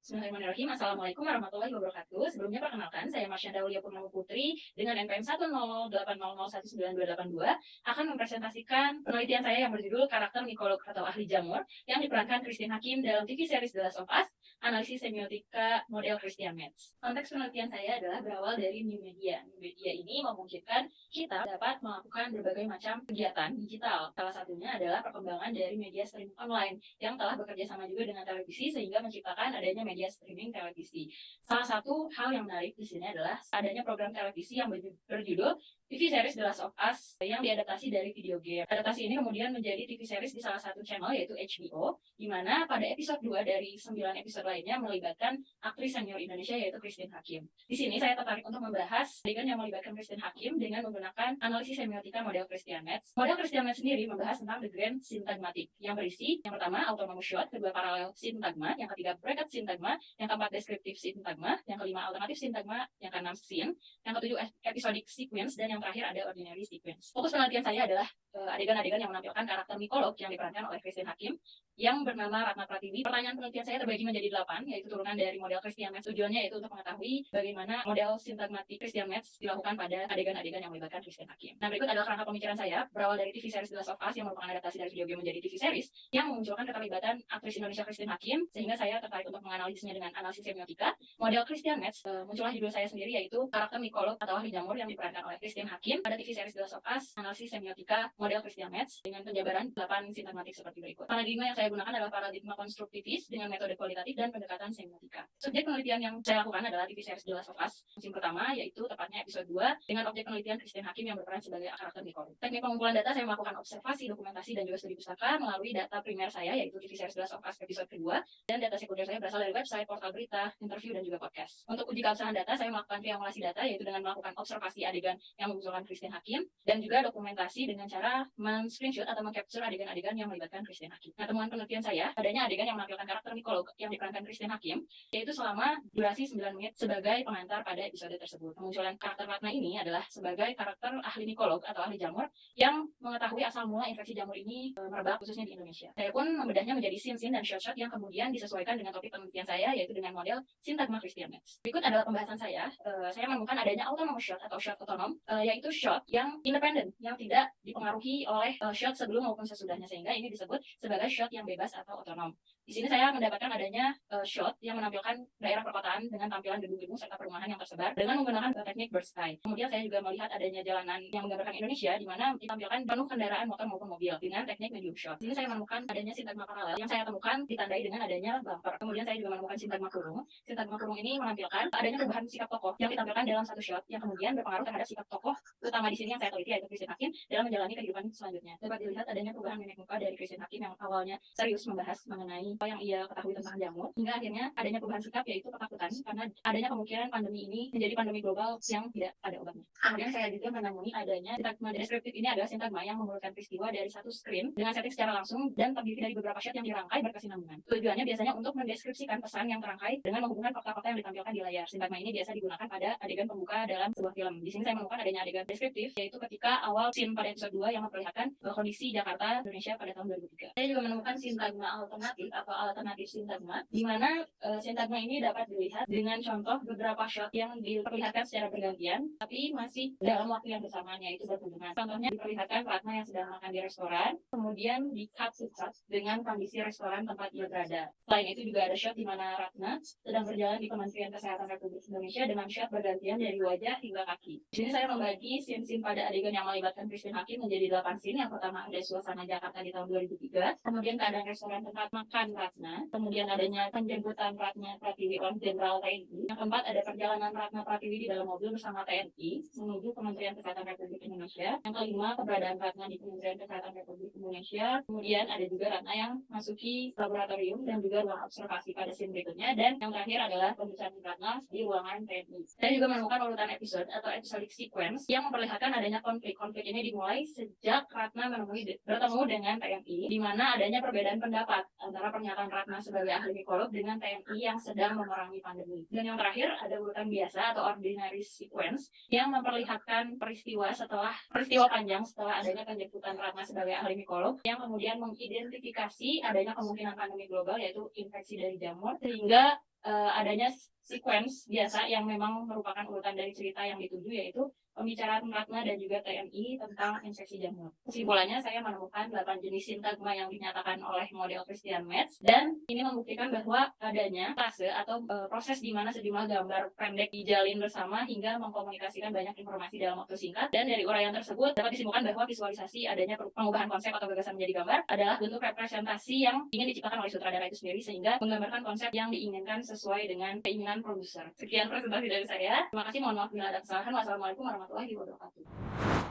Bismillahirrahmanirrahim. Assalamualaikum warahmatullahi wabarakatuh. Sebelumnya perkenalkan, saya Marsyanda Aulia Purnama Putri dengan NPM 10800199282 akan mempresentasikan penelitian saya yang berjudul Karakter Mikolog atau Ahli Jamur yang diperankan Christine Hakim dalam TV series The Last of Us, analisis semiotika model Christian Metz. Konteks penelitian saya adalah berawal dari new media. New media ini memungkinkan kita dapat melakukan berbagai macam kegiatan digital. Salah satunya adalah perkembangan dari media streaming online yang telah bekerja sama juga dengan televisi sehingga menciptakan adanya media streaming televisi. Salah satu hal yang menarik di sini adalah adanya program televisi yang berjudul TV series The Last of Us yang diadaptasi dari video game. Adaptasi ini kemudian menjadi TV series di salah satu channel yaitu HBO, di mana pada episode 2 dari 9 episode lainnya melibatkan aktris senior Indonesia yaitu Christine Hakim. Di sini saya tertarik untuk membahas adegan yang melibatkan Christine Hakim dengan menggunakan analisis semiotika model Christian Metz. Model Christian Metz sendiri membahas tentang the grand syntagmatic yang berisi yang pertama autonomous shot, kedua paralel sintagma, yang ketiga bracket sintagma, yang keempat deskriptif sintagma, yang kelima alternatif sintagma, yang keenam scene, yang ketujuh episodic sequence, dan yang terakhir ada ordinary sequence. Fokus penelitian saya adalah adegan-adegan yang menampilkan karakter mikolog yang diperankan oleh Christine Hakim yang bernama Ratna Pratiwi. Pertanyaan penelitian saya terbagi menjadi 8, yaitu turunan dari model Christian Metz. Tujuannya yaitu untuk mengetahui bagaimana model sintagmatik Christian Metz dilakukan pada adegan-adegan yang melibatkan Christine Hakim. Nah, berikut adalah kerangka pemikiran saya berawal dari TV series The Last of Us yang merupakan adaptasi dari video game menjadi TV series yang memunculkan keterlibatan aktris Indonesia Christine Hakim, sehingga saya tertarik untuk menganalisisnya dengan analisis semiotika. Model Christian Metz muncullah judul saya sendiri yaitu karakter mikolog atau ahli jamur yang diperankan oleh Christine Hakim pada TV series The Last of Us, analisis semiotika model Christian Metz dengan penjabaran 8 sintagmatik seperti berikut. Paradigma yang saya gunakan adalah paradigma konstruktivis dengan metode kualitatif dan pendekatan semiotika. Subjek penelitian yang saya lakukan adalah TV series The Last of Us musim pertama, yaitu tepatnya episode 2 dengan objek penelitian Christine Hakim yang berperan sebagai karakter mikolog. Teknik pengumpulan data saya melakukan observasi, dokumentasi, dan juga studi pustaka melalui data primer saya yaitu TV series The Last of Us episode kedua, dan data sekunder saya berasal dari website, portal berita, interview, dan juga podcast. Untuk uji keabsahan data, saya melakukan triangulasi data yaitu dengan melakukan observasi adegan yang memunculkan Christine Hakim dan juga dokumentasi dengan cara men-screenshot atau meng-capture adegan-adegan yang melibatkan Christine Hakim. Nah, temuan penelitian saya adanya adegan yang menampilkan karakter mikolog yang diperankan Christine Hakim yaitu selama durasi 9 menit sebagai pengantar pada episode tersebut. Kemunculan karakter Ratna ini adalah sebagai karakter ahli mikolog atau ahli jamur yang mengetahui asal mula infeksi jamur ini merebak khususnya di Indonesia. Saya pun membedahnya menjadi scene-scene dan shot-shot yang kemudian disesuaikan dengan topik penelitian saya yaitu dengan model sintagma Christian Metz. Berikut adalah pembahasan saya. Saya menemukan adanya autonomous shot atau shot otonom, yaitu shot yang independen, yang tidak dipengaruhi oleh shot sebelum maupun sesudahnya, sehingga ini disebut sebagai shot yang bebas atau otonom. Di sini saya mendapatkan adanya shot yang menampilkan daerah perkotaan dengan tampilan gedung-gedung serta perumahan yang tersebar dengan menggunakan teknik bird's eye. Kemudian saya juga melihat adanya jalanan yang menggambarkan Indonesia di mana ditampilkan penuh kendaraan motor maupun mobil dengan teknik medium shot. Di sini saya menemukan adanya sintagma paralel yang saya temukan ditandai dengan adanya bumper. Kemudian saya juga menemukan sintagma kurung. Sintagma kurung ini menampilkan adanya perubahan sikap tokoh yang ditampilkan dalam satu shot yang kemudian berpengaruh terhadap sikap tokoh utama di sini yang saya teliti yaitu Christine Hakim dalam menjalani kehidupan selanjutnya. Dapat dilihat adanya perubahan mimik muka dari Christine Hakim yang awalnya serius membahas mengenai apa yang ia ketahui tentang jamur, hingga akhirnya adanya perubahan sikap yaitu ketakutan karena adanya kemungkinan pandemi ini menjadi pandemi global yang tidak ada obatnya. Kemudian saya juga menemui adanya sintagma deskriptif. Ini adalah sintagma yang mengurutkan peristiwa dari satu screen dengan setting secara langsung dan terdiri dari beberapa shot yang dirangkai berkesinambungan. Tujuannya biasanya untuk mendeskripsikan pesan yang terangkai dengan menghubungkan fakta-fakta yang ditampilkan di layar. Sintagma ini biasa digunakan pada adegan pembuka dalam sebuah film. Di sini saya menemukan adanya adegan deskriptif yaitu ketika awal scene pada episode 2 yang memperlihatkan kondisi Jakarta, Indonesia pada tahun 2003. Saya juga menemukan sintagma alternatif atau alternatif sintagma, di mana sintagma ini dapat dilihat dengan contoh beberapa shot yang diperlihatkan secara bergantian, tapi masih dalam waktu yang bersamaan, yaitu berhubungan. Contohnya diperlihatkan Ratna yang sedang makan di restoran, kemudian di cut to cut dengan kondisi restoran tempat ia berada. Selain itu juga ada shot di mana Ratna sedang berjalan di Kementerian Kesehatan Republik Indonesia dengan shot bergantian dari wajah hingga kaki. Di sini saya membagi scene-scene pada adegan yang melibatkan Christine Hakim menjadi 8 scene. Yang pertama ada suasana Jakarta di tahun 2003, kemudian keadaan restoran tempat makan Ratna, kemudian adanya penjemputan Ratna Pratiwi oleh Jenderal TNI. Yang keempat ada perjalanan Ratna Pratiwi di dalam mobil bersama TNI menuju Kementerian Kesehatan Republik Indonesia. Yang kelima keberadaan Ratna di Kementerian Kesehatan Republik Indonesia. Kemudian ada juga Ratna yang masuki laboratorium dan juga ruang observasi pada scene berikutnya. Dan yang terakhir adalah pembicaraan Ratna di ruangan TNI. Saya juga menemukan urutan episode atau episodic sequence yang memperlihatkan adanya konflik. Konflik ini dimulai sejak Ratna bertemu dengan TNI, di mana adanya perbedaan pendapat antara pernyataan Ratna sebagai ahli mikolog dengan TNI yang sedang memerangi pandemi. Dan yang terakhir ada urutan biasa atau ordinary sequence yang memperlihatkan peristiwa panjang setelah adanya penjemputan Ratna sebagai ahli mikolog yang kemudian mengidentifikasi adanya kemungkinan pandemi global yaitu infeksi dari jamur, sehingga adanya sequence biasa yang memang merupakan urutan dari cerita yang dituju, yaitu pembicaraan Ratna dan juga TNI tentang infeksi jamur. Kesimpulannya, saya menemukan 8 jenis sintagma yang dinyatakan oleh model Christian Metz, dan ini membuktikan bahwa adanya fase atau proses di mana sejumlah gambar pendek dijalin bersama hingga mengkomunikasikan banyak informasi dalam waktu singkat. Dan dari uraian tersebut dapat disimpulkan bahwa visualisasi adanya pengubahan konsep atau gagasan menjadi gambar adalah bentuk representasi yang ingin diciptakan oleh sutradara itu sendiri, sehingga menggambarkan konsep yang diinginkan sesuai dengan keinginan produser. Sekian presentasi dari saya. Terima kasih, mohon maaf bila ada kesalahan. Wassalamualaikum warahmatullahi wabarakatuh.